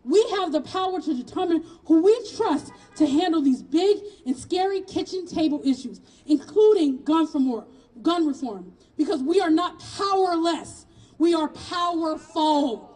We have the power to determine who we trust to handle these big and scary kitchen table issues, including gun reform, because we are not powerless. We are powerful.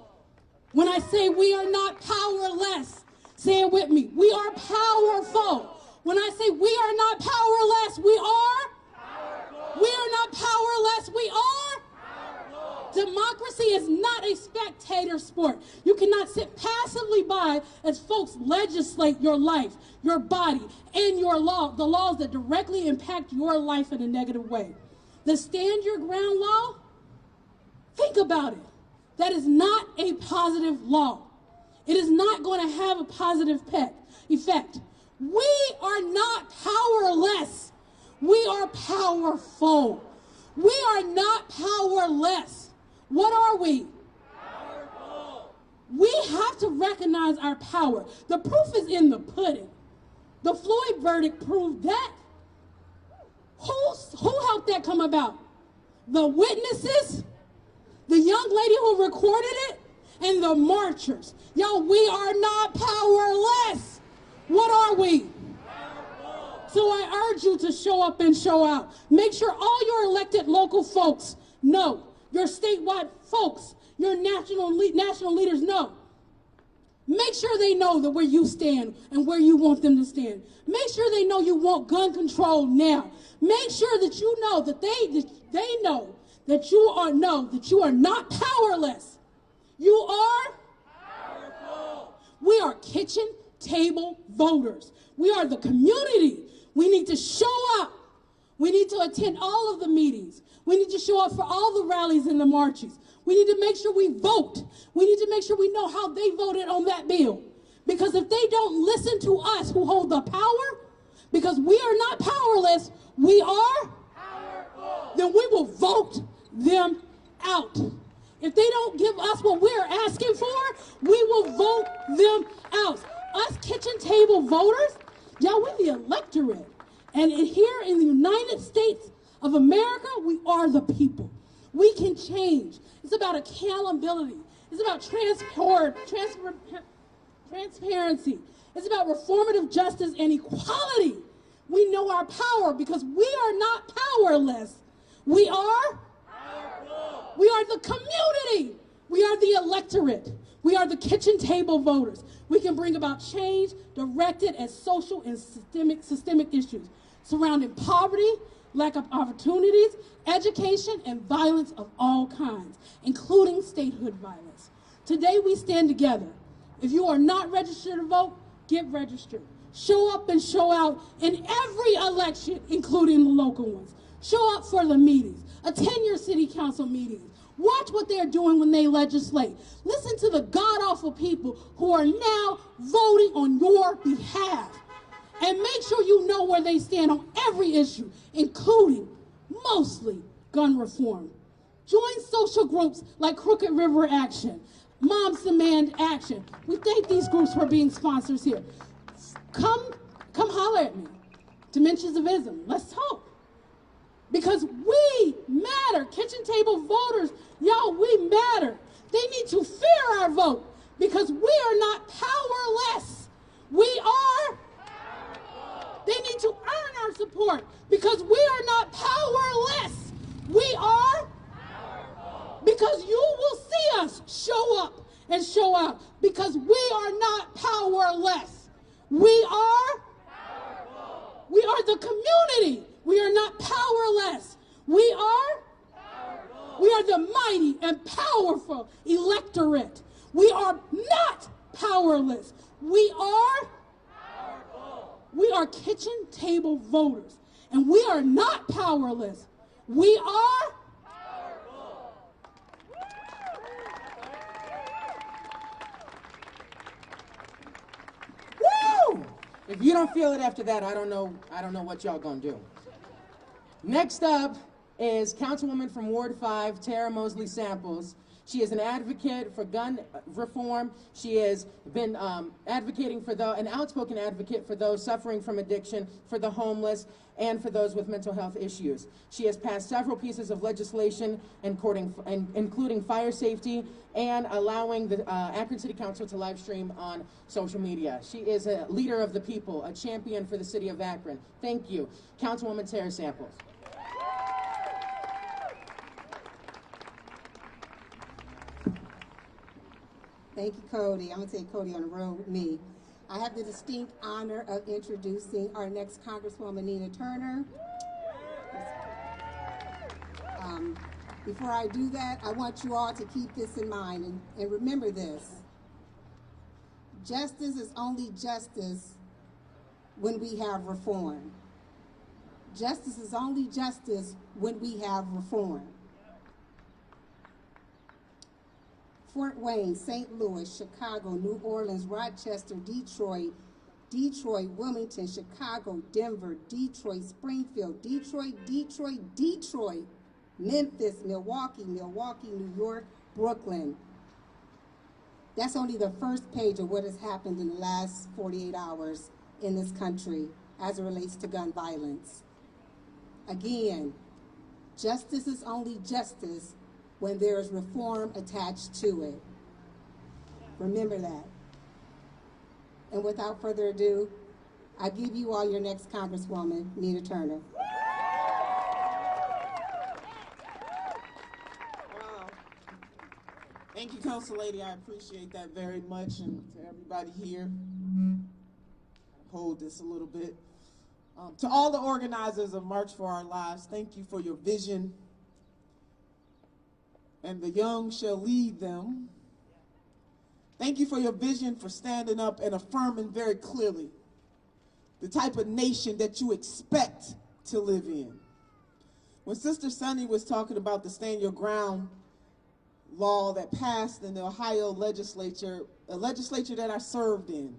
When I say we are not powerless, say it with me. We are powerful. When I say we are not powerless, we are powerful. We are not powerless, we are powerful. Democracy is not a spectator sport. You cannot sit passively by as folks legislate your life, your body, and the laws that directly impact your life in a negative way. The stand your ground law, think about it. That is not a positive law. It is not going to have a positive effect. We are not powerless. We are powerful. We are not powerless. What are we? Powerful. We have to recognize our power. The proof is in the pudding. The Floyd verdict proved that. Who helped that come about? The witnesses, the young lady who recorded it, and the marchers. Yo, we are not powerless. What are we? Powerful. So I urge you to show up and show out. Make sure all your elected local folks know, your statewide folks, your national leaders know. Make sure they know that where you stand and where you want them to stand. Make sure they know you want gun control now. Make sure that you know that they know that you are not powerless. You are powerful. We are kitchen table voters. We are the community. We need to show up. We need to attend all of the meetings. We need to show up for all the rallies and the marches. We need to make sure we vote. We need to make sure we know how they voted on that bill. Because if they don't listen to us who hold the power, because we are not powerless, we are powerful, then we will vote them out. If they don't give us what we're asking for, we will vote them out. Us kitchen table voters, y'all, we're the electorate. And here in the United States of America, we are the people. We can change. It's about accountability. It's about transparency. It's about reformative justice and equality. We know our power because we are not powerless. We are powerful. We are the community. We are the electorate. We are the kitchen table voters. We can bring about change directed at social and systemic issues surrounding poverty, lack of opportunities, education, and violence of all kinds, including statehood violence. Today we stand together. If you are not registered to vote, get registered. Show up and show out in every election, including the local ones. Show up for the meetings. Attend your city council meetings. Watch what they're doing when they legislate. Listen to the god-awful people who are now voting on your behalf. And make sure you know where they stand on every issue, including, mostly, gun reform. Join social groups like Crooked River Action, Moms Demand Action. We thank these groups for being sponsors here. Come holler at me. Dimensions of Ism, let's talk. Because we matter. Kitchen table voters, y'all, we matter. They need to fear our vote because we are not powerless. We are powerful. They need to earn our support because we are not powerless. We are powerful. Because you will see us show up and show out because we are not powerless. We are powerful. We are the community. We are not powerless. We are powerful. We are the mighty and powerful electorate. We are not powerless. We are powerful. We are kitchen table voters. And we are not powerless. We are powerful. Woo! If you don't feel it after that, I don't know what y'all gonna do. Next up is Councilwoman from Ward 5, Tara Mosley Samples. She is an advocate for gun reform. She has been advocating for an outspoken advocate for those suffering from addiction, for the homeless, and for those with mental health issues. She has passed several pieces of legislation, including fire safety and allowing the Akron City Council to live stream on social media. She is a leader of the people, a champion for the city of Akron. Thank you. Councilwoman Tara Samples. Thank you, Cody. I'm going to take Cody on the road with me. I have the distinct honor of introducing our next Congresswoman, Nina Turner. Before I do that, I want you all to keep this in mind and remember this. Justice is only justice when we have reform. Justice is only justice when we have reform. Fort Wayne, St. Louis, Chicago, New Orleans, Rochester, Detroit, Wilmington, Chicago, Denver, Detroit, Springfield, Detroit, Memphis, Milwaukee, New York, Brooklyn. That's only the first page of what has happened in the last 48 hours in this country as it relates to gun violence. Again, justice is only justice when there is reform attached to it. Remember that. And without further ado, I give you all your next Congresswoman, Nina Turner. Wow. Thank you, Council Lady. I appreciate that very much. And to everybody here, hold this a little bit. To all the organizers of March for Our Lives, thank you for your vision. And the young shall lead them. Thank you for your vision for standing up and affirming very clearly the type of nation that you expect to live in. When Sister Sunny was talking about the Stand Your Ground law that passed in the Ohio legislature, a legislature that I served in,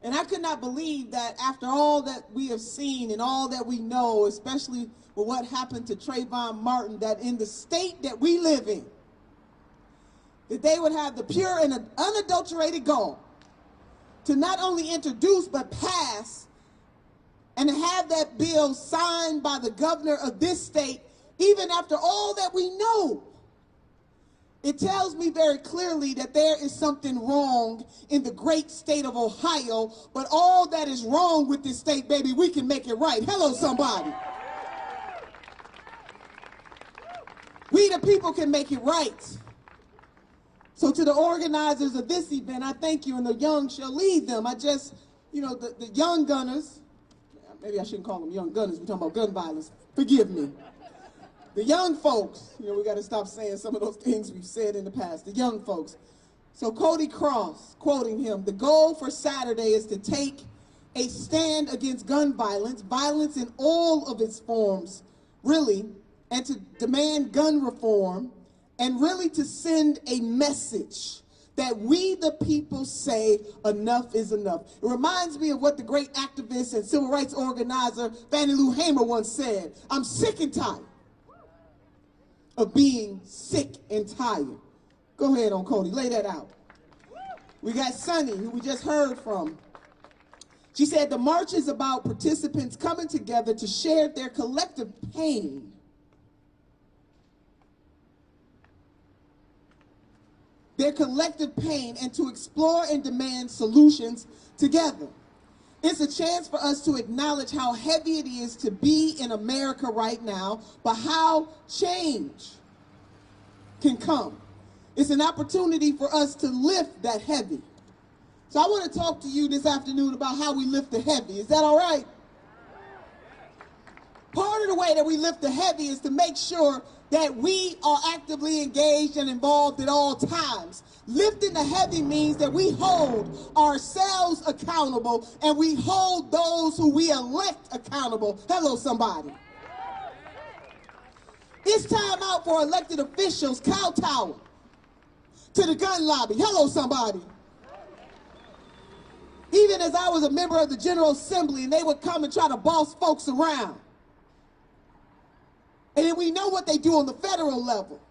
and I could not believe that after all that we have seen and all that we know, especially with what happened to Trayvon Martin, that in the state that we live in, that they would have the pure and unadulterated gall to not only introduce but pass and have that bill signed by the governor of this state, even after all that we know. It tells me very clearly that there is something wrong in the great state of Ohio, but all that is wrong with this state, baby, we can make it right. Hello, somebody. We the people can make it right. So to the organizers of this event, I thank you, and the young shall lead them. The young gunners, maybe I shouldn't call them young gunners, we're talking about gun violence, forgive me. The young folks, we got to stop saying some of those things we've said in the past, the young folks. So Cody Cross, quoting him, the goal for Saturday is to take a stand against gun violence, violence in all of its forms, really, and to demand gun reform, and really to send a message that we the people say enough is enough. It reminds me of what the great activist and civil rights organizer Fannie Lou Hamer once said, I'm sick and tired of being sick and tired. Go ahead on Cody, lay that out. We got Sunny, who we just heard from. She said the march is about participants coming together to share their collective pain. Their collective pain, and to explore and demand solutions together. It's a chance for us to acknowledge how heavy it is to be in America right now, but how change can come. It's an opportunity for us to lift that heavy. So I want to talk to you this afternoon about how we lift the heavy. Is that all right? Part of the way that we lift the heavy is to make sure that we are actively engaged and involved at all times. Lifting the heavy means that we hold ourselves accountable and we hold those who we elect accountable. Hello, somebody. It's time out for elected officials kowtowing to the gun lobby. Hello, somebody. Even as I was a member of the General Assembly and they would come and try to boss folks around. And then we know what they do on the federal level.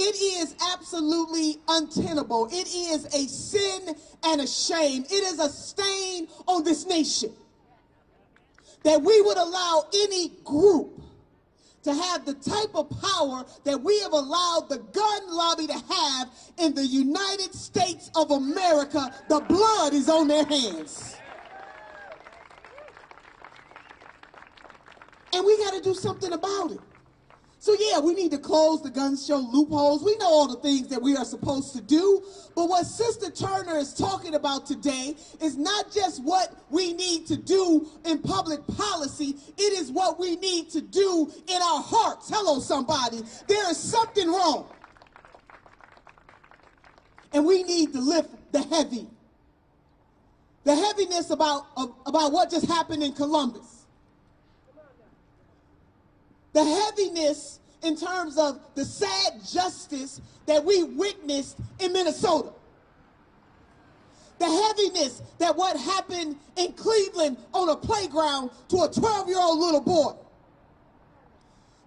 It is absolutely untenable. It is a sin and a shame. It is a stain on this nation that we would allow any group to have the type of power that we have allowed the gun lobby to have in the United States of America. The blood is on their hands. And we got to do something about it. So yeah, we need to close the gun show loopholes. We know all the things that we are supposed to do. But what Sister Turner is talking about today is not just what we need to do in public policy. It is what we need to do in our hearts. Hello, somebody. There is something wrong. And we need to lift the heavy. The heaviness about what just happened in Columbus. The heaviness in terms of the sad justice that we witnessed in Minnesota. The heaviness that what happened in Cleveland on a playground to a 12-year-old little boy.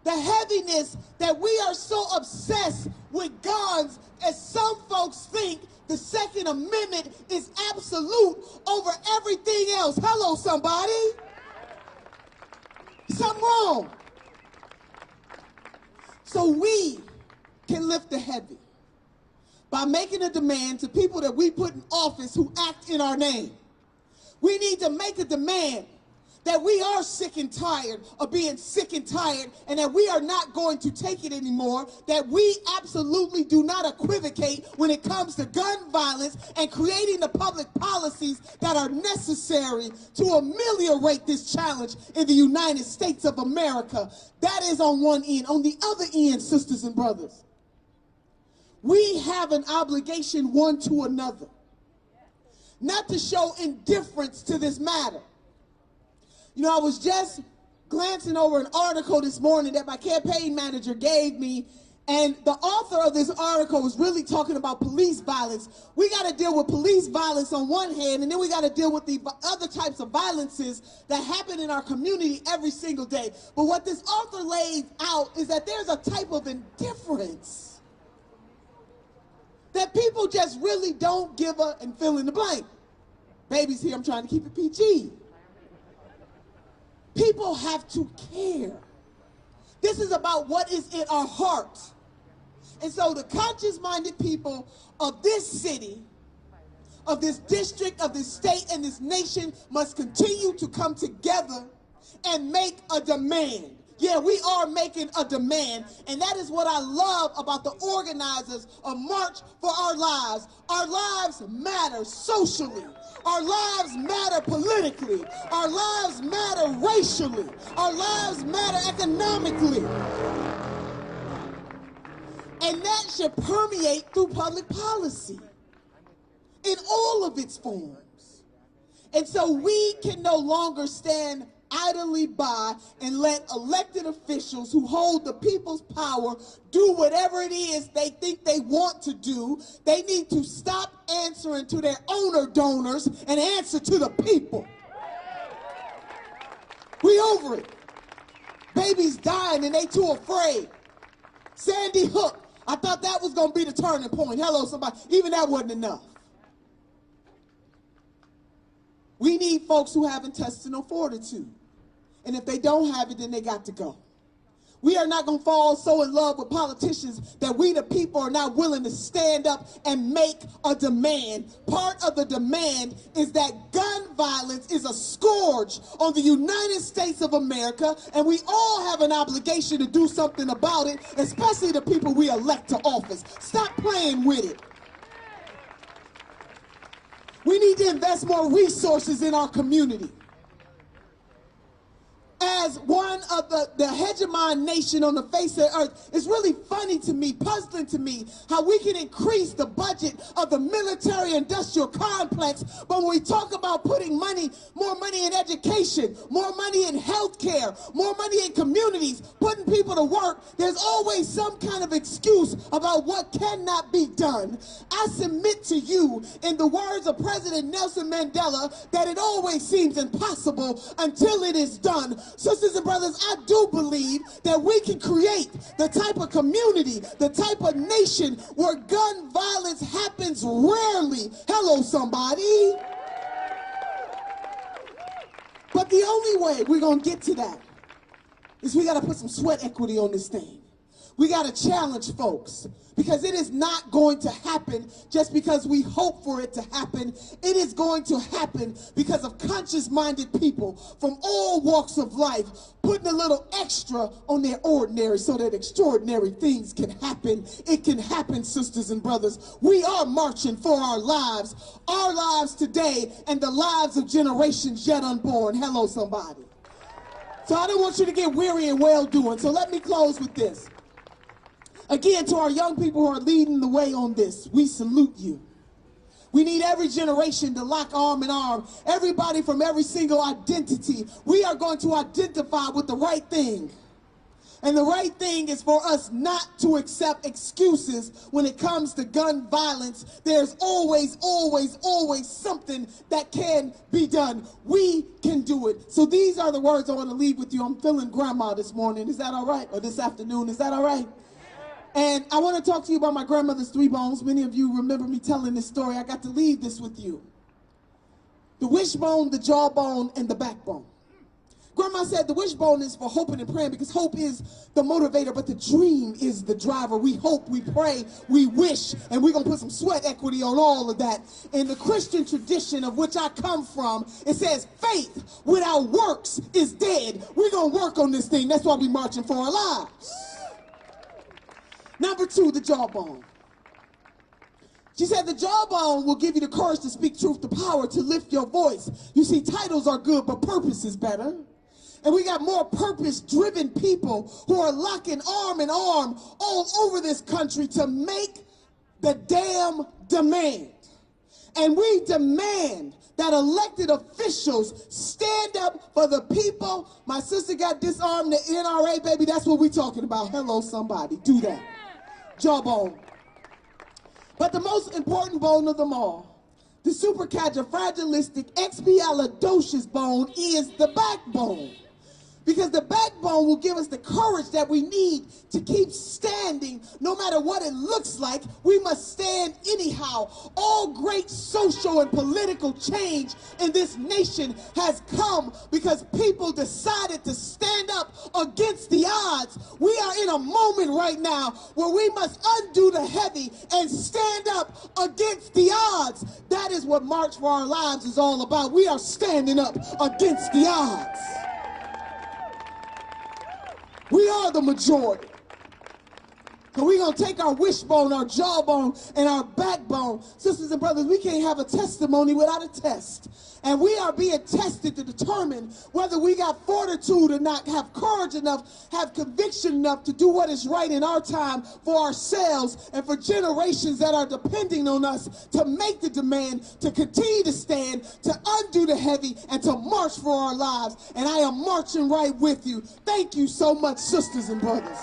The heaviness that we are so obsessed with guns as some folks think the Second Amendment is absolute over everything else. Hello, somebody. Something wrong. So we can lift the heavy by making a demand to people that we put in office who act in our name. We need to make a demand that we are sick and tired of being sick and tired, and that we are not going to take it anymore, that we absolutely do not equivocate when it comes to gun violence and creating the public policies that are necessary to ameliorate this challenge in the United States of America. That is on one end. On the other end, sisters and brothers, we have an obligation one to another, not to show indifference to this matter. You know, I was just glancing over an article this morning that my campaign manager gave me, and the author of this article was really talking about police violence. We got to deal with police violence on one hand, and then we got to deal with the other types of violences that happen in our community every single day. But what this author lays out is that there's a type of indifference that people just really don't give a and fill in the blank. Baby's here, I'm trying to keep it PG. People have to care. This is about what is in our heart. And so the conscious-minded people of this city, of this district, of this state, and this nation must continue to come together and make a demand. Yeah, we are making a demand, and that is what I love about the organizers of March for Our Lives. Our lives matter socially. Our lives matter politically. Our lives matter racially. Our lives matter economically. And that should permeate through public policy in all of its forms. And so we can no longer stand idly by and let elected officials who hold the people's power do whatever it is they think they want to do. They need to stop answering to their owner donors and answer to the people. We over it. Babies dying and they too afraid. Sandy Hook, I thought that was going to be the turning point. Hello, somebody. Even that wasn't enough. We need folks who have intestinal fortitude. And if they don't have it, then they got to go. We are not going to fall so in love with politicians that we the people are not willing to stand up and make a demand. Part of the demand is that gun violence is a scourge on the United States of America, and we all have an obligation to do something about it, especially the people we elect to office. Stop playing with it. We need to invest more resources in our community. As one of the hegemon nation on the face of the earth, it's really funny to me, puzzling to me, how we can increase the budget of the military-industrial complex, but when we talk about putting more money in education, more money in healthcare, more money in communities, putting people to work, there's always some kind of excuse about what cannot be done. I submit to you, in the words of President Nelson Mandela, that it always seems impossible until it is done. Sisters and brothers, I do believe that we can create the type of community, the type of nation where gun violence happens rarely. Hello, somebody. But the only way we're going to get to that is we got to put some sweat equity on this thing. We got to challenge folks, because it is not going to happen just because we hope for it to happen. It is going to happen because of conscious-minded people from all walks of life putting a little extra on their ordinary so that extraordinary things can happen. It can happen, sisters and brothers. We are marching for our lives today and the lives of generations yet unborn. Hello, somebody. So I don't want you to get weary and well-doing. So let me close with this. Again, to our young people who are leading the way on this, we salute you. We need every generation to lock arm in arm. Everybody from every single identity. We are going to identify with the right thing. And the right thing is for us not to accept excuses when it comes to gun violence. There's always, always, always something that can be done. We can do it. So these are the words I want to leave with you. I'm feeling grandma this morning. Is that all right? Or this afternoon? Is that all right? And I want to talk to you about my grandmother's 3 bones. Many of you remember me telling this story. I got to leave this with you. The wishbone, the jawbone, and the backbone. Grandma said the wishbone is for hoping and praying, because hope is the motivator, but the dream is the driver. We hope, we pray, we wish, and we're going to put some sweat equity on all of that. In the Christian tradition of which I come from, it says faith without works is dead. We're going to work on this thing. That's why we're marching for our lives. Number 2, the jawbone. She said the jawbone will give you the courage to speak truth to power, to lift your voice. You see, titles are good, but purpose is better. And we got more purpose-driven people who are locking arm in arm all over this country to make the damn demand. And we demand that elected officials stand up for the people. My sister got disarmed the NRA, baby. That's what we're talking about. Hello, somebody. Do that. Jawbone. But the most important bone of them all, the supercalifragilistic expialidocious bone, is the backbone. Because the backbone will give us the courage that we need to keep standing no matter what it looks like. We must stand anyhow. All great social and political change in this nation has come because people decided to stand up against the odds. We are in a moment right now where we must undo the heavy and stand up against the odds. That is what March for Our Lives is all about. We are standing up against the odds. We are the majority. So we're going to take our wishbone, our jawbone, and our backbone. Sisters and brothers, we can't have a testimony without a test. And we are being tested to determine whether we got fortitude or not, have courage enough, have conviction enough to do what is right in our time for ourselves and for generations that are depending on us to make the demand, to continue to stand, to undo the heavy, and to march for our lives. And I am marching right with you. Thank you so much, sisters and brothers.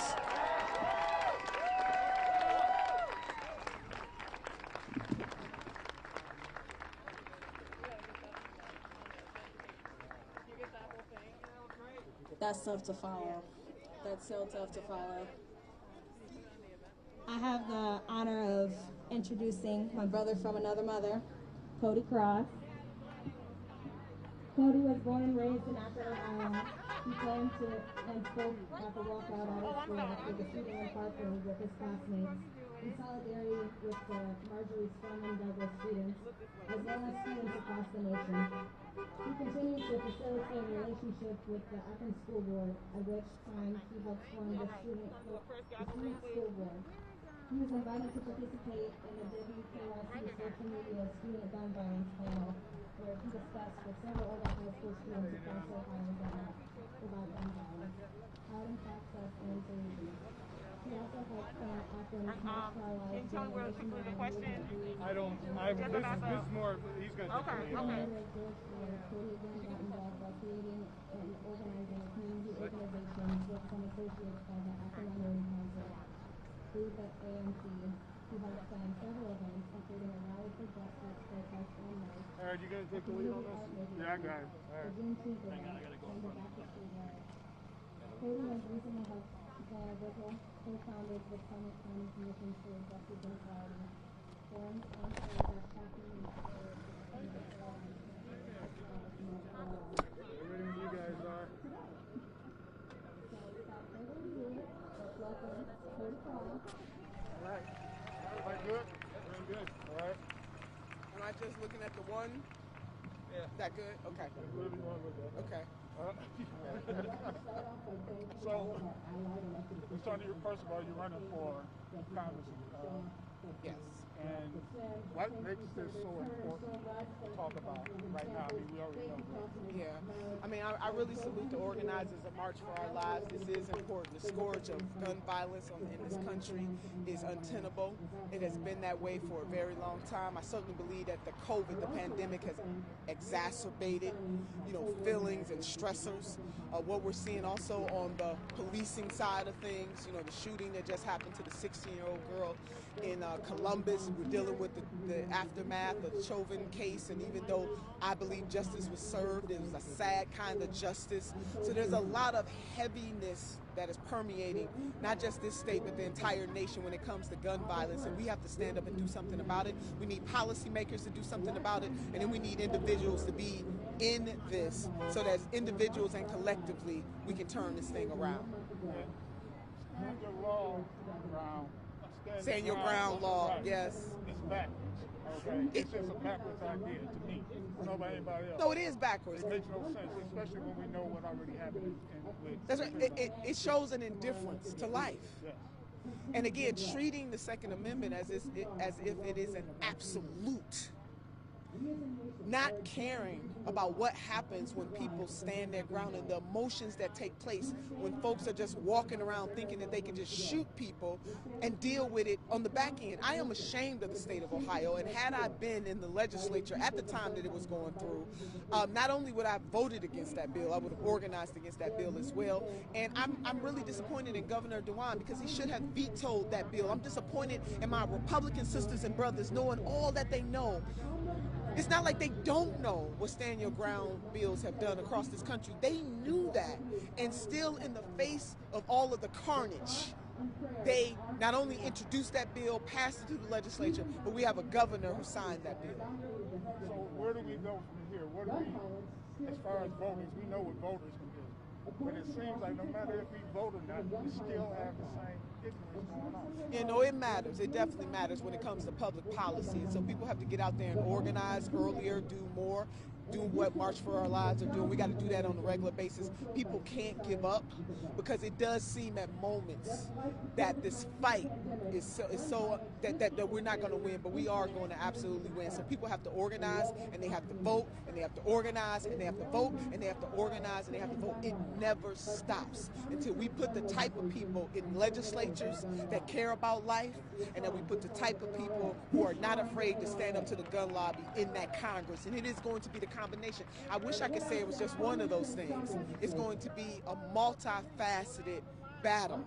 That's tough to follow. That's so tough to follow. I have the honor of introducing my brother from another mother, Cody Cross. Cody was born and raised in Akron, Ohio. He claimed to and spoke at the walkout at his school after the shooting in Parkland with his classmates, in solidarity with the Marjorie Stoneman Douglas students, as well as students across the nation. He continues to facilitate relationships with the Akron School Board, at which time he helped form the student school board. He was invited to participate in the WKYC social media student gun violence panel, where he discussed with several other high school students across Ohio about gun violence, how it impacts us and safety. He also helped plan Akron's March for Our Lives during the nationwide movement. This is more, he's going to take the lead on it. Cody again got involved by creating and organizing a community organization with some associates called the Akron Minority Council. Through the AMC, he helped plan several events, including a rally for justice, protest, and march. All right, you going to take the lead on this? Yeah, I got it. All right. The Juneteenth event, and the back-to-school rally. Freedom and Reasonable Health Virtual co-founded the Summit Planning Commission for Justice and Equality, formed on that tracking Everything you guys are. So without further ado, let's welcome Cody Crawl. All right. Everybody good? Everything good. All right. Am I just looking at the one? Yeah. Is that good? Okay. Whatever you want to look at. Okay. So, we're starting to, first of all, you're running for Congress. Yes. And what makes this so important to talk about right now? I mean, we already know. Yeah. I mean, I really salute the organizers of March for Our Lives. This is important. The scourge of gun violence in this country is untenable. It has been that way for a very long time. I certainly believe that the pandemic has exacerbated, feelings and stressors. What we're seeing also on the policing side of things, the shooting that just happened to the 16-year-old girl in Columbus. We're dealing with the aftermath of the Chauvin case, and even though I believe justice was served, it was a sad kind of justice. So there's a lot of heaviness that is permeating not just this state, but the entire nation when it comes to gun violence, and we have to stand up and do something about it. We need policymakers to do something about it, and then we need individuals to be in this so that as individuals and collectively we can turn this thing around. Stand your law ground. Stand your ground law, right. yes. It's backwards. Okay? It's just a backwards idea to me. I don't know about anybody else. No, it is backwards. It makes no sense, especially when we know what already happened with. That's right. It shows an indifference to life. Yes. And again, treating the Second Amendment as if it is an absolute. Not caring about what happens when people stand their ground and the emotions that take place when folks are just walking around thinking that they can just shoot people and deal with it on the back end. I am ashamed of the state of Ohio, and had I been in the legislature at the time that it was going through, not only would I have voted against that bill, I would have organized against that bill as well. And I'm really disappointed in Governor DeWine because he should have vetoed that bill. I'm disappointed in my Republican sisters and brothers knowing all that they know. It's not like they don't know what stand your ground bills have done across this country. They knew that. And still in the face of all of the carnage, they not only introduced that bill, passed it through the legislature, but we have a governor who signed that bill. So where do we go from here? What do we, as far as voters, we know what voters can do. But it seems like no matter if we vote or not, we still have the same ignorance going on. It matters. It definitely matters when it comes to public policy. And so people have to get out there and organize earlier, do more, do what March for Our Lives are doing. We got to do that on a regular basis. People can't give up because it does seem at moments that this fight is so that we're not going to win, but we are going to absolutely win. So people have to organize, and they have to vote, and they have to organize, and they have to vote, and they have to organize, and they have to vote. It never stops until we put the type of people in legislatures that care about life, and that we put the type of people who are not afraid to stand up to the gun lobby in that Congress. And it is going to be the combination. I wish I could say it was just one of those things. It's going to be a multifaceted battle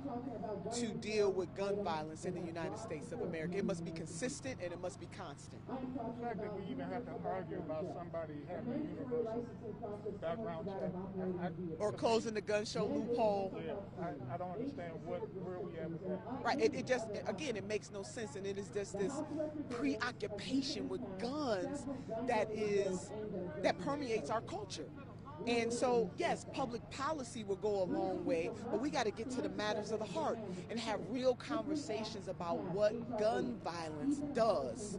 to deal with gun violence in the United States of America. It must be consistent and it must be constant. The fact that we even have to argue about somebody having a universal background check, Or closing the gun show loophole. yeah, I don't understand where we at with that. Right, it just, again, it makes no sense, and it is just this preoccupation with guns that permeates our culture. And so, yes, public policy will go a long way, but we got to get to the matters of the heart and have real conversations about what gun violence does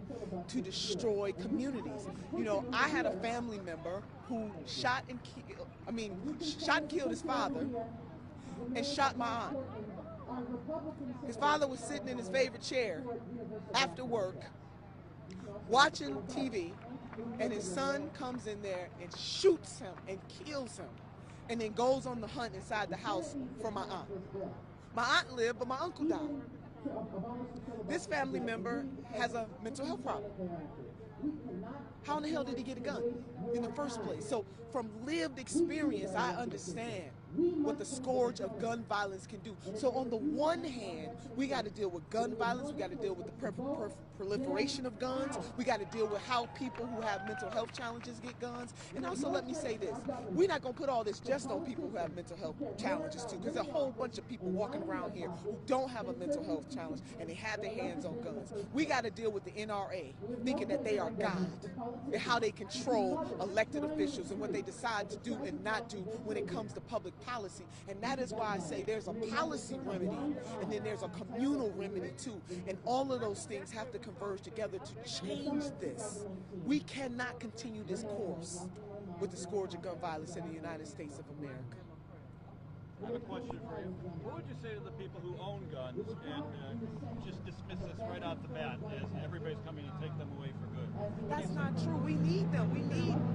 to destroy communities. I had a family member who shot and killed his father and shot my aunt. His father was sitting in his favorite chair after work, watching TV, and his son comes in there and shoots him and kills him, and then goes on the hunt inside the house for my aunt. My aunt lived, but my uncle died. This family member has a mental health problem. How in the hell did he get a gun in the first place? So from lived experience, I understand what the scourge of gun violence can do. So on the one hand, we got to deal with gun violence, we got to deal with the proliferation of guns, we got to deal with how people who have mental health challenges get guns. And also let me say this, we're not going to put all this just on people who have mental health challenges too, because there's a whole bunch of people walking around here who don't have a mental health challenge and they have their hands on guns. We got to deal with the NRA, thinking that they are God, and how they control elected officials and what they decide to do and not do when it comes to public policy. And that is why I say there's a policy remedy and then there's a communal remedy too. And all of those things have to converge together to change this. We cannot continue this course with the scourge of gun violence in the United States of America. I have a question for you. What would you say to the people who own guns and just dismiss us right off the bat as everybody's coming to take them away for good? That's not true. We need them.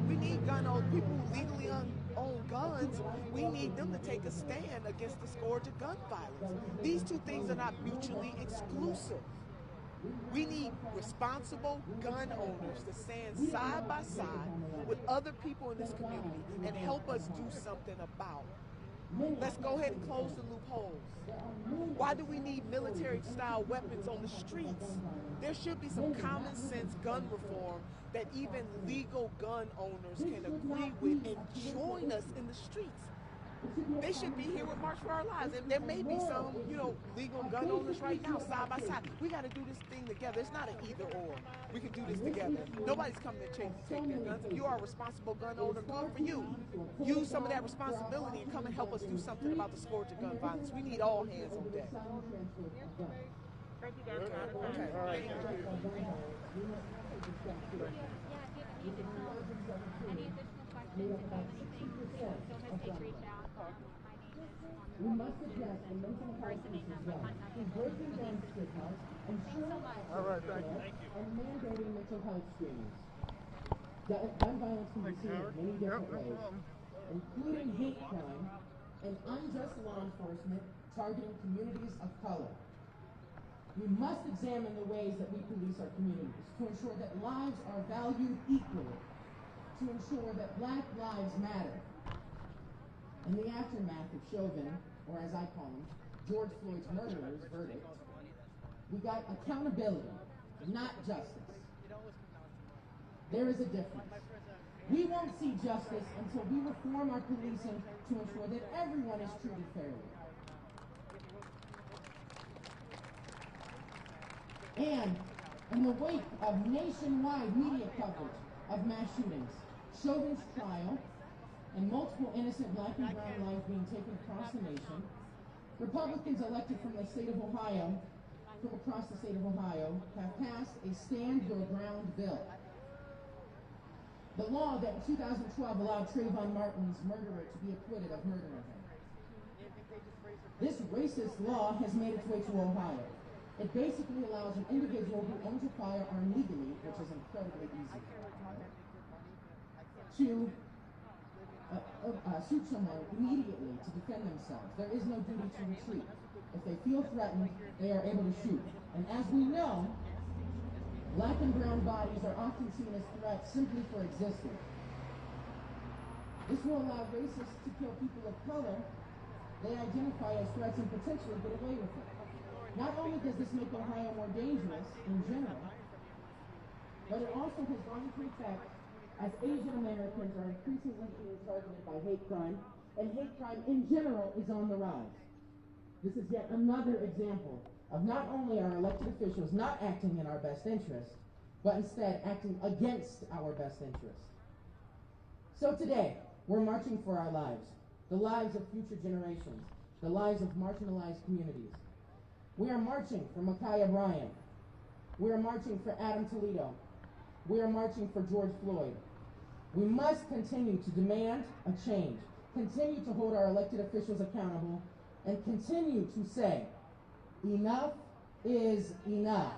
We need gun owners, people who legally own guns. We need them to take a stand against the scourge of gun violence. These two things are not mutually exclusive. We need responsible gun owners to stand side by side with other people in this community and help us do something about it. Let's go ahead and close the loopholes. Why do we need military-style weapons on the streets? There should be some common sense gun reform that even legal gun owners can agree with and join us in the streets. They should be here with March for Our Lives. And there may be some, legal gun owners right now, side by side. We got to do this thing together. It's not an either or. We can do this together. Nobody's coming to take their guns. If you are a responsible gun owner, good for you. Use some of that responsibility and come and help us do something about the scourge of gun violence. We need all hands on deck. Thank you, guys. Okay. All right. Any additional questions, if you have anything, don't hesitate to reach out. My name is We must address the mental health issues through breaking down stigmas, ensuring All right, thank you. and mandating mental health screenings. Gun violence can be seen in many different ways, including hate crime and unjust law enforcement targeting communities of color. We must examine the ways that we police our communities to ensure that lives are valued equally, to ensure that Black lives matter. In the aftermath of Chauvin, or as I call him, George Floyd's murderer's verdict, we got accountability, not justice. There is a difference. We won't see justice until we reform our policing to ensure that everyone is treated fairly. And in the wake of nationwide media coverage of mass shootings, Chauvin's trial, and multiple innocent Black and brown lives being taken across the nation, Republicans elected from the state of Ohio, from across the state of Ohio, have passed a Stand Your Ground bill. The law that in 2012 allowed Trayvon Martin's murderer to be acquitted of murdering him. This racist law has made its way to Ohio. It basically allows an individual who owns a firearm legally, which is incredibly easy, to shoot someone immediately to defend themselves. There is no duty to retreat. If they feel threatened, they are able to shoot. And as we know, Black and brown bodies are often seen as threats simply for existing. This will allow racists to kill people of color they identify as threats and potentially get away with it. Not only does this make Ohio more dangerous in general, but it also has long-term effects as Asian Americans are increasingly being targeted by hate crime, and hate crime in general is on the rise. This is yet another example of not only our elected officials not acting in our best interest, but instead acting against our best interest. So today, we're marching for our lives, the lives of future generations, the lives of marginalized communities. We are marching for Ma'Khia Bryant. We are marching for Adam Toledo. We are marching for George Floyd. We must continue to demand a change, continue to hold our elected officials accountable, and continue to say, enough is enough.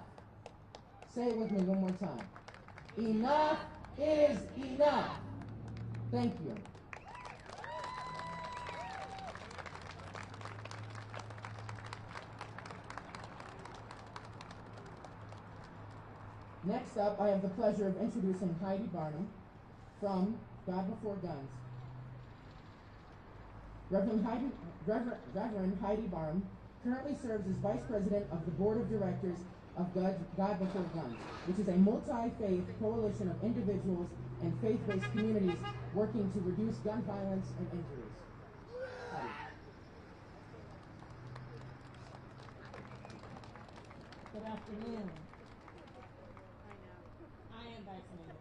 Say it with me one more time. Enough is enough. Thank you. Next up, I have the pleasure of introducing Heidi Barnum from God Before Guns. Reverend Heidi Barham currently serves as Vice President of the Board of Directors of God Before Guns, which is a multi-faith coalition of individuals and faith-based communities working to reduce gun violence and injuries. Good afternoon. I am vaccinated.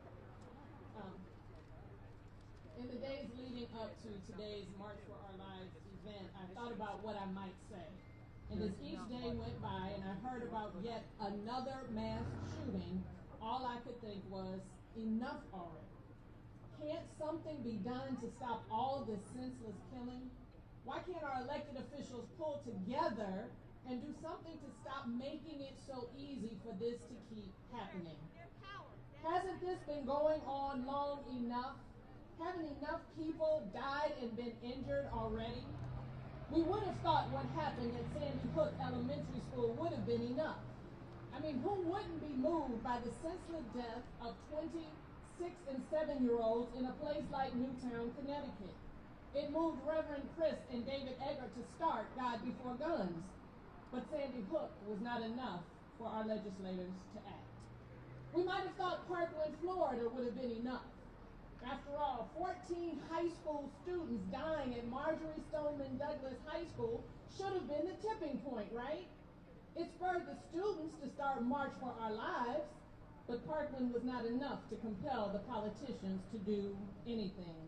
In the days leading up to today's March for Our Lives event, I thought about what I might say. And as each day went by and I heard about yet another mass shooting, all I could think was, enough already. Can't something be done to stop all this senseless killing? Why can't our elected officials pull together and do something to stop making it so easy for this to keep happening? Hasn't this been going on long enough? Haven't enough people died and been injured already? We would have thought what happened at Sandy Hook Elementary School would have been enough. I mean, who wouldn't be moved by the senseless death of 26 and 7-year-olds in a place like Newtown, Connecticut? It moved Reverend Chris and David Egger to start God Before Guns. But Sandy Hook was not enough for our legislators to act. We might have thought Parkland, Florida would have been enough. After all, 14 high school students dying at Marjorie Stoneman Douglas High School should have been the tipping point, right? It spurred the students to start March for Our Lives, but Parkland was not enough to compel the politicians to do anything.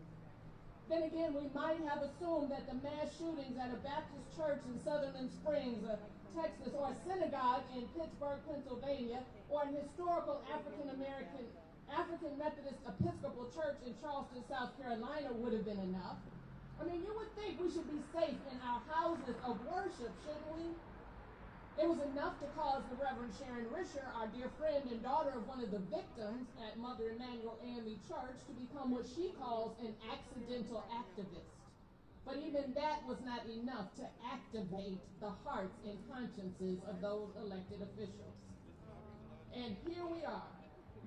Then again, we might have assumed that the mass shootings at a Baptist church in Sutherland Springs, Texas, or a synagogue in Pittsburgh, Pennsylvania, or an historical African Methodist Episcopal Church in Charleston, South Carolina would have been enough. I mean, you would think we should be safe in our houses of worship, shouldn't we? It was enough to cause the Reverend Sharon Risher, our dear friend and daughter of one of the victims at Mother Emanuel AME Church, to become what she calls an accidental activist. But even that was not enough to activate the hearts and consciences of those elected officials. And here we are,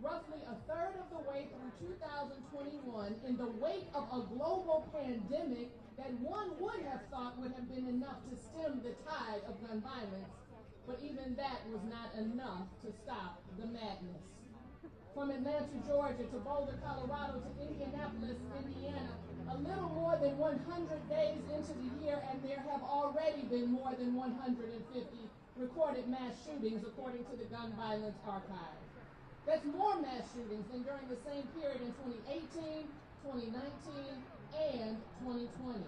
roughly a third of the way through 2021, in the wake of a global pandemic that one would have thought would have been enough to stem the tide of gun violence. But even that was not enough to stop the madness. From Atlanta, Georgia to Boulder, Colorado to Indianapolis, Indiana, a little more than 100 days into the year, and there have already been more than 150 recorded mass shootings according to the Gun Violence Archive. That's more mass shootings than during the same period in 2018, 2019, and 2020.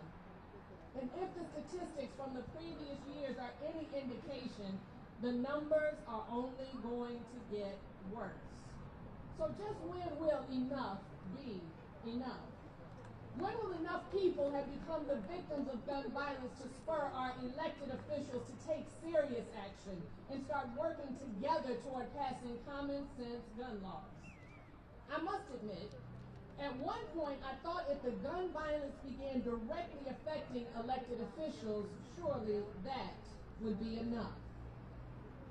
And if the statistics from the previous years are any indication, the numbers are only going to get worse. So just when will enough be enough? When will enough people have become the victims of gun violence to spur our elected officials to take serious action and start working together toward passing common sense gun laws? I must admit, at one point I thought if the gun violence began directly affecting elected officials, surely that would be enough.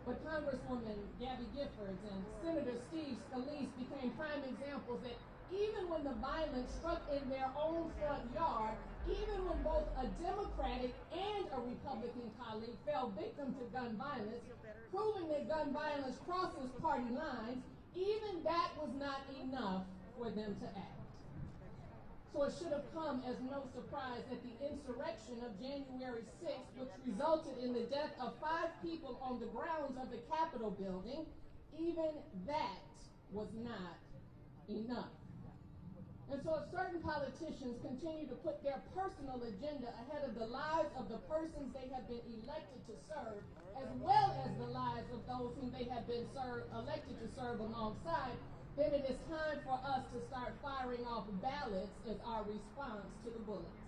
But Congresswoman Gabby Giffords and Senator Steve Scalise became prime examples that even when the violence struck in their own front yard, even when both a Democratic and a Republican colleague fell victim to gun violence, proving that gun violence crosses party lines, even that was not enough for them to act. So it should have come as no surprise that the insurrection of January 6th, which resulted in the death of 5 people on the grounds of the Capitol building, even that was not enough. And so if certain politicians continue to put their personal agenda ahead of the lives of the persons they have been elected to serve, as well as the lives of those whom they have been elected to serve alongside, then it is time for us to start firing off ballots as our response to the bullets.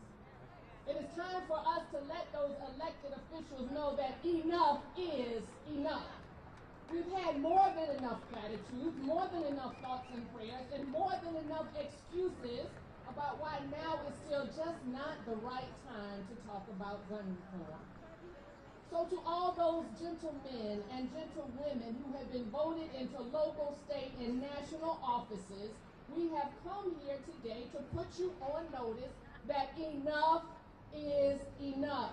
It is time for us to let those elected officials know that enough is enough. We've had more than enough platitudes, more than enough thoughts and prayers, and more than enough excuses about why now is still just not the right time to talk about gun reform. So to all those gentlemen and gentlewomen who have been voted into local, state, and national offices, we have come here today to put you on notice that enough is enough.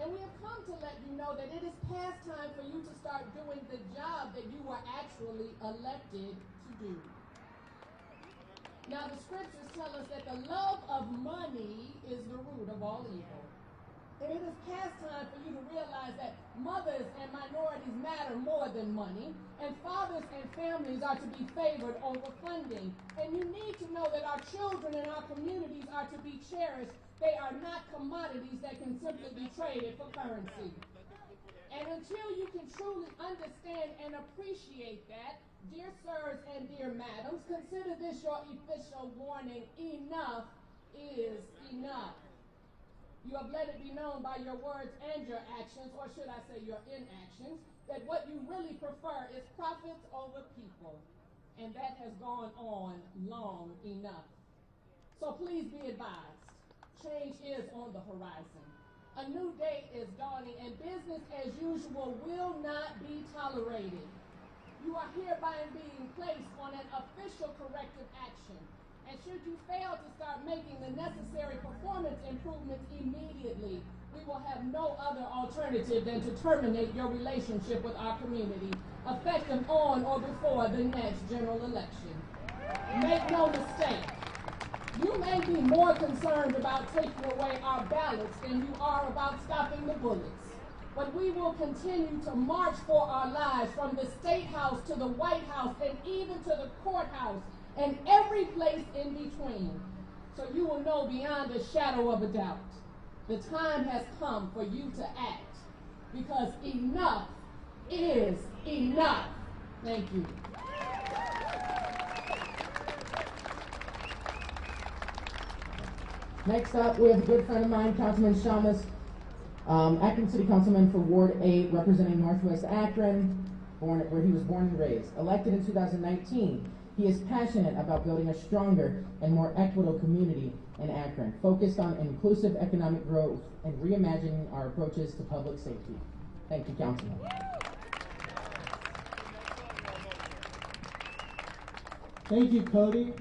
And we have come to let you know that it is past time for you to start doing the job that you were actually elected to do. Now, the scriptures tell us that the love of money is the root of all evil. And it is past time for you to realize that mothers and minorities matter more than money, and fathers and families are to be favored over funding. And you need to know that our children and our communities are to be cherished. They are not commodities that can simply be traded for currency. And until you can truly understand and appreciate that, dear sirs and dear madams, consider this your official warning. Enough is enough. You have let it be known by your words and your actions, or should I say your inactions, that what you really prefer is profits over people. And that has gone on long enough. So please be advised, change is on the horizon. A new day is dawning, and business as usual will not be tolerated. You are hereby being placed on an official corrective action. And should you fail to start making the necessary performance improvements immediately, we will have no other alternative than to terminate your relationship with our community, effective on or before the next general election. Make no mistake, you may be more concerned about taking away our ballots than you are about stopping the bullets. But we will continue to march for our lives from the State House to the White House and even to the courthouse and every place in between. So you will know beyond a shadow of a doubt, the time has come for you to act, because enough is enough. Thank you. Next up, we have a good friend of mine, Councilman Shamus, Akron City Councilman for Ward 8, representing Northwest Akron, where he was born and raised. Elected in 2019, he is passionate about building a stronger and more equitable community in Akron, focused on inclusive economic growth and reimagining our approaches to public safety. Thank you, Councilman. Thank you, Cody.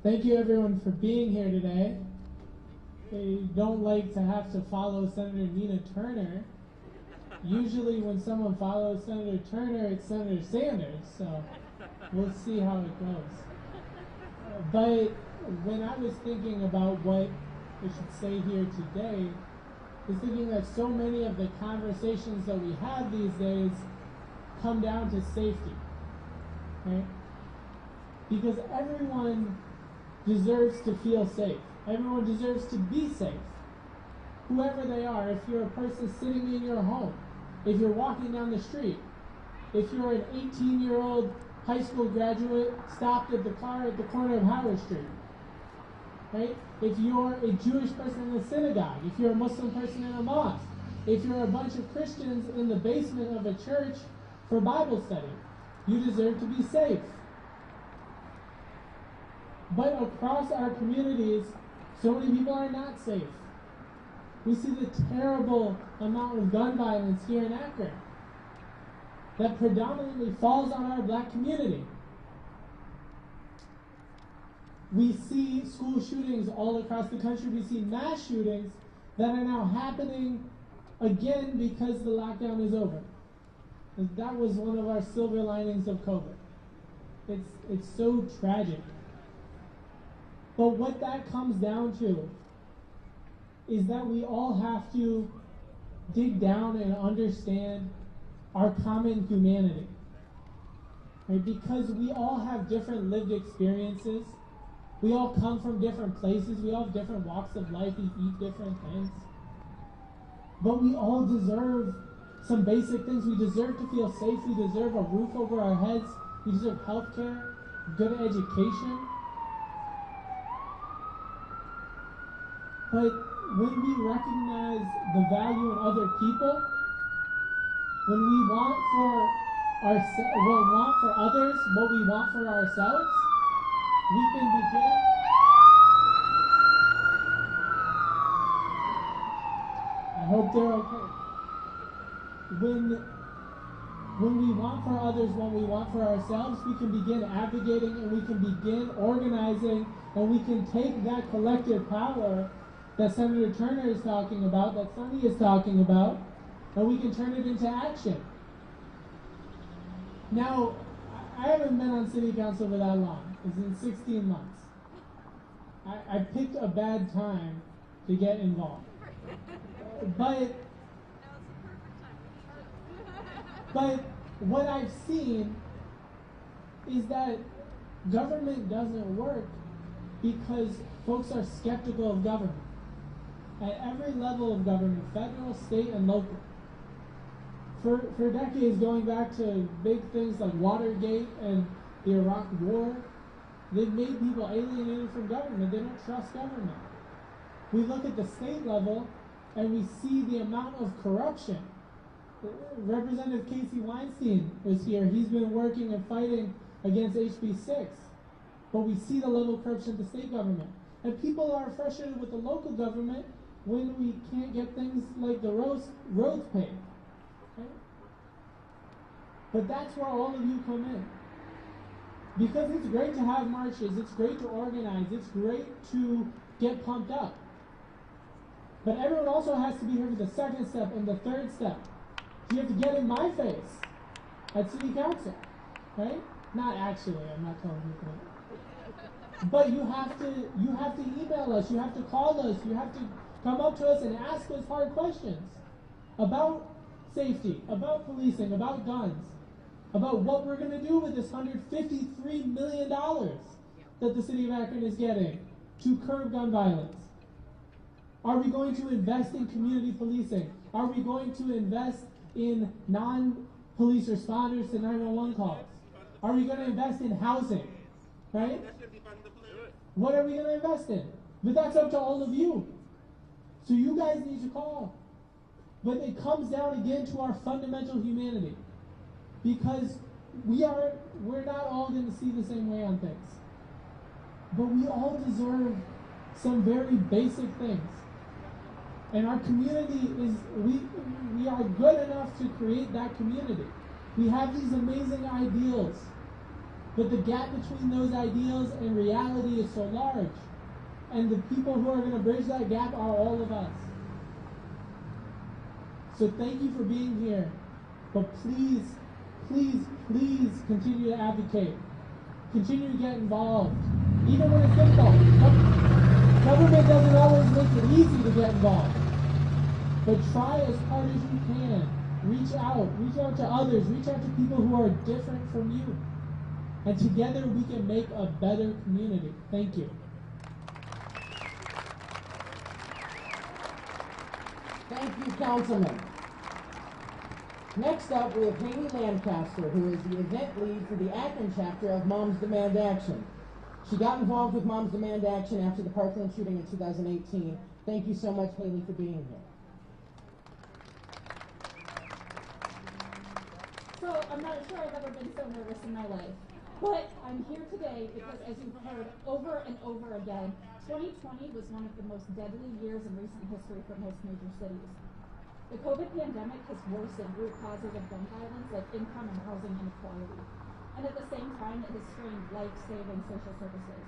Thank you, everyone, for being here today. They don't like to have to follow Senator Nina Turner. Usually when someone follows Senator Turner, it's Senator Sanders, so we'll see how it goes. But when I was thinking about what I should say here today, I was thinking that so many of the conversations that we have these days come down to safety, right? Because everyone deserves to feel safe. Everyone deserves to be safe. Whoever they are, if you're a person sitting in your home, if you're walking down the street, if you're an 18-year-old high school graduate stopped at the car at the corner of Howard Street, right? If you're a Jewish person in a synagogue, if you're a Muslim person in a mosque, if you're a bunch of Christians in the basement of a church for Bible study, you deserve to be safe. But across our communities, so many people are not safe. We see the terrible amount of gun violence here in Akron that predominantly falls on our black community. We see school shootings all across the country. We see mass shootings that are now happening again because the lockdown is over. And that was one of our silver linings of COVID. It's so tragic. But what that comes down to is that we all have to dig down and understand our common humanity, right? Because we all have different lived experiences. We all come from different places. We all have different walks of life. We eat different things. But we all deserve some basic things. We deserve to feel safe. We deserve a roof over our heads. We deserve health care, good education. But when we recognize the value in other people, when we want for others what we want for ourselves, we can begin. I hope they're okay. When we want for others what we want for ourselves, we can begin advocating and we can begin organizing and we can take that collective power that Senator Turner is talking about, that Sonny is talking about, and we can turn it into action. Now, I haven't been on city council for that long. It's been 16 months. I picked a bad time to get involved. But what I've seen is that government doesn't work because folks are skeptical of government. At every level of government, federal, state, and local. For decades, going back to big things like Watergate and the Iraq War, they've made people alienated from government. They don't trust government. We look at the state level and we see the amount of corruption. Representative Casey Weinstein was here. He's been working and fighting against HB 6. But we see the level of corruption at the state government. And people are frustrated with the local government when we can't get things like the roads paid. Okay? But that's where all of you come in. Because it's great to have marches, it's great to organize, it's great to get pumped up. But everyone also has to be here for the second step and the third step. You have to get in my face at city council, right? Not actually, I'm not telling you that. But you have to email us, you have to call us, you have to come up to us and ask us hard questions about safety, about policing, about guns, about what we're going to do with this $153 million that the city of Akron is getting to curb gun violence. Are we going to invest in community policing? Are we going to invest in non-police responders to 911 calls? Are we going to invest in housing? Right? What are we going to invest in? But that's up to all of you. So you guys need to call. But it comes down again to our fundamental humanity. Because we're not all going to see the same way on things. But we all deserve some very basic things. And our community is, we are good enough to create that community. We have these amazing ideals. But the gap between those ideals and reality is so large. And the people who are going to bridge that gap are all of us. So thank you for being here. But please, please, please continue to advocate. Continue to get involved. Even when it's difficult. Government doesn't always make it easy to get involved. But try as hard as you can. Reach out to others. Reach out to people who are different from you. And together we can make a better community. Thank you. Thank you, Councilman. Next up, we have Haley Lancaster, who is the event lead for the Akron chapter of Moms Demand Action. She got involved with Moms Demand Action after the Parkland shooting in 2018. Thank you so much, Haley, for being here. So, I'm not sure I've ever been so nervous in my life. But I'm here today because, as you've heard over and over again, 2020 was one of the most deadly years in recent history for most major cities. The COVID pandemic has worsened root causes of gun violence like income and housing inequality. And at the same time, it has strained life-saving social services.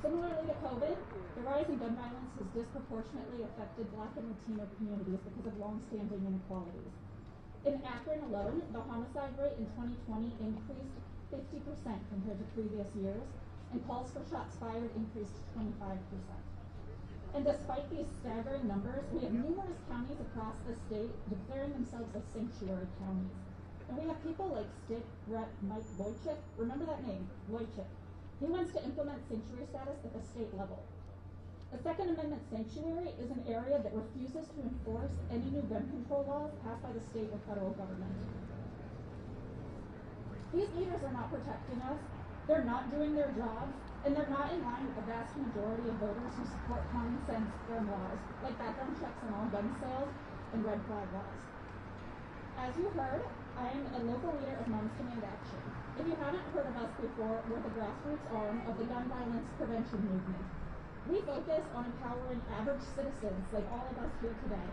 Similarly to COVID, the rise in gun violence has disproportionately affected Black and Latino communities because of long-standing inequalities. In Akron alone, the homicide rate in 2020 increased 50% compared to previous years, and calls for shots fired increased 25%. And despite these staggering numbers, we have numerous counties across the state declaring themselves as sanctuary counties. And we have people like State Rep Mike Wojcik, remember that name, Wojcik. He wants to implement sanctuary status at the state level. The Second Amendment sanctuary is an area that refuses to enforce any new gun control laws passed by the state or federal government. These leaders are not protecting us, they're not doing their jobs, and they're not in line with the vast majority of voters who support common sense gun laws, like background checks on all gun sales and red flag laws. As you heard, I am a local leader of Moms Demand Action. If you haven't heard of us before, we're the grassroots arm of the gun violence prevention movement. We focus on empowering average citizens like all of us here today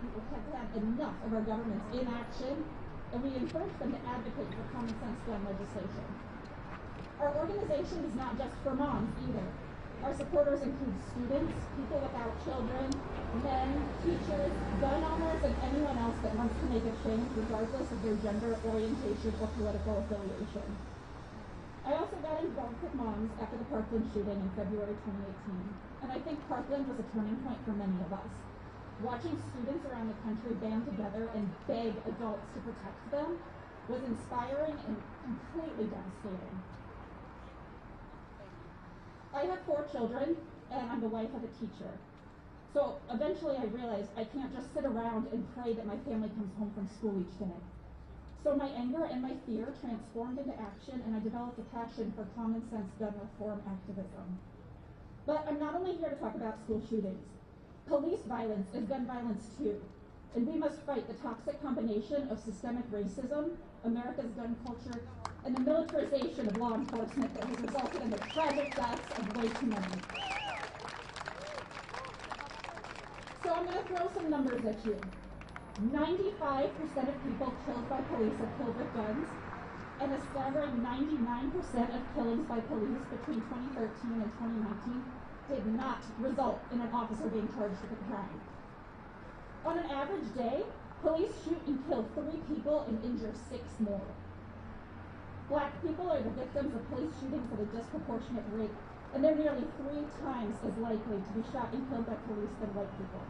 who have had enough of our government's inaction, and we encourage them to advocate for common sense gun legislation. Our organization is not just for moms either. Our supporters include students, people without children, men, teachers, gun owners, and anyone else that wants to make a change regardless of their gender, orientation, or political affiliation. I also got involved with moms after the Parkland shooting in February 2018, and I think Parkland was a turning point for many of us. Watching students around the country band together and beg adults to protect them was inspiring and completely devastating. I have 4 children, and I'm the wife of a teacher. So eventually I realized I can't just sit around and pray that my family comes home from school each day. So my anger and my fear transformed into action, and I developed a passion for common sense gun reform activism. But I'm not only here to talk about school shootings. Police violence is gun violence too, and we must fight the toxic combination of systemic racism, America's gun culture, and the militarization of law enforcement that has resulted in the tragic deaths of way too many. So I'm going to throw some numbers at you. 95% of people killed by police are killed with guns, and a staggering 99% of killings by police between 2013 and 2019 did not result in an officer being charged with a crime. On an average day, police shoot and kill 3 people and injure 6 more. Black people are the victims of police shootings at a disproportionate rate, and they're nearly 3 times as likely to be shot and killed by police than white people.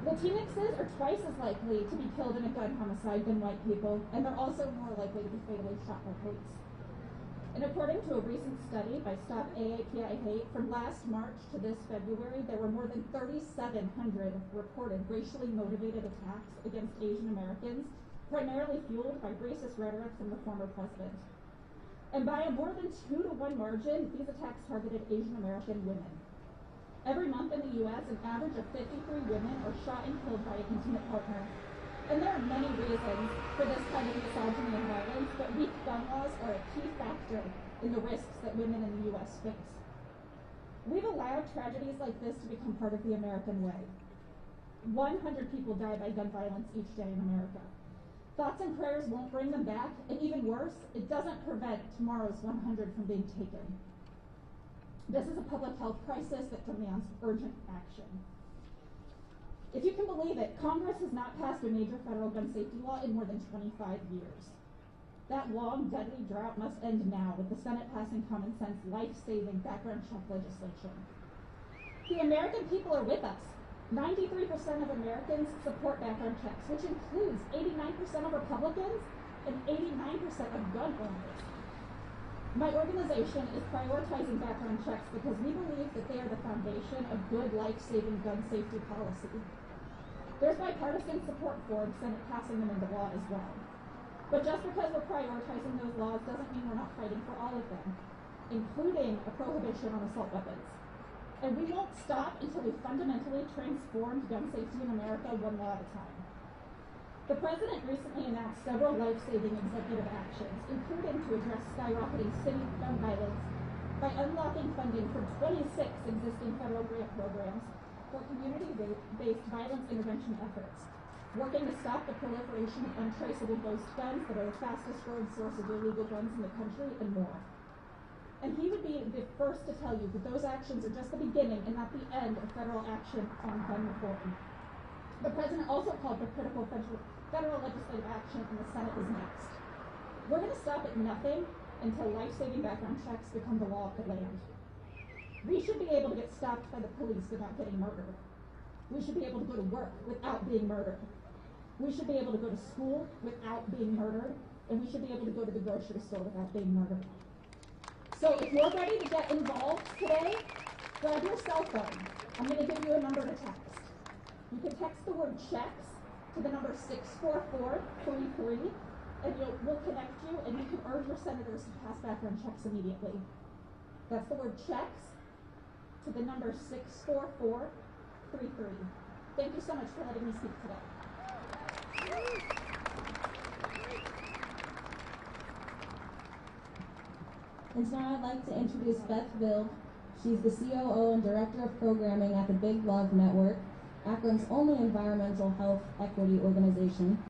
Latinxes are twice as likely to be killed in a gun homicide than white people, and they're also more likely to be fatally shot by police. And according to a recent study by Stop AAPI Hate, from last March to this February, there were more than 3,700 reported racially motivated attacks against Asian Americans, primarily fueled by racist rhetoric from the former president. And by a more than 2-to-1 margin, these attacks targeted Asian American women. Every month in the U.S., an average of 53 women are shot and killed by an intimate partner. And there are many reasons for this kind of misogyny and violence, but weak gun laws are a key factor in the risks that women in the U.S. face. We've allowed tragedies like this to become part of the American way. 100 people die by gun violence each day in America. Thoughts and prayers won't bring them back, and even worse, it doesn't prevent tomorrow's 100 from being taken. This is a public health crisis that demands urgent action. If you can believe it, Congress has not passed a major federal gun safety law in more than 25 years. That long, deadly drought must end now, with the Senate passing common sense, life-saving background check legislation. The American people are with us. 93% of Americans support background checks, which includes 89% of Republicans and 89% of gun owners. My organization is prioritizing background checks because we believe that they are the foundation of good life-saving gun safety policy. There's bipartisan support for the Senate passing them into law as well. But just because we're prioritizing those laws doesn't mean we're not fighting for all of them, including a prohibition on assault weapons. And we won't stop until we fundamentally transform gun safety in America one law at a time. The president recently announced several life-saving executive actions, including to address skyrocketing city gun violence by unlocking funding from 26 existing federal grant programs for community-based violence intervention efforts, working to stop the proliferation of untraceable ghost guns that are the fastest growing source of illegal guns in the country, and more. And he would be the first to tell you that those actions are just the beginning and not the end of federal action on gun reform. The president also called for critical federal legislative action, and the Senate is next. We're going to stop at nothing until life-saving background checks become the law of the land. We should be able to get stopped by the police without getting murdered. We should be able to go to work without being murdered. We should be able to go to school without being murdered, and we should be able to go to the grocery store without being murdered. So if you're ready to get involved today, grab your cell phone. I'm going to give you a number to text. You can text the word checks to the number 64433, and we'll connect you, and you can urge your senators to pass background checks immediately. That's the word checks to the number 64433. Thank you so much for letting me speak today. And now I'd like to introduce Beth Vild. She's the COO and Director of Programming at the Big Love Network, Akron's only environmental health equity organization.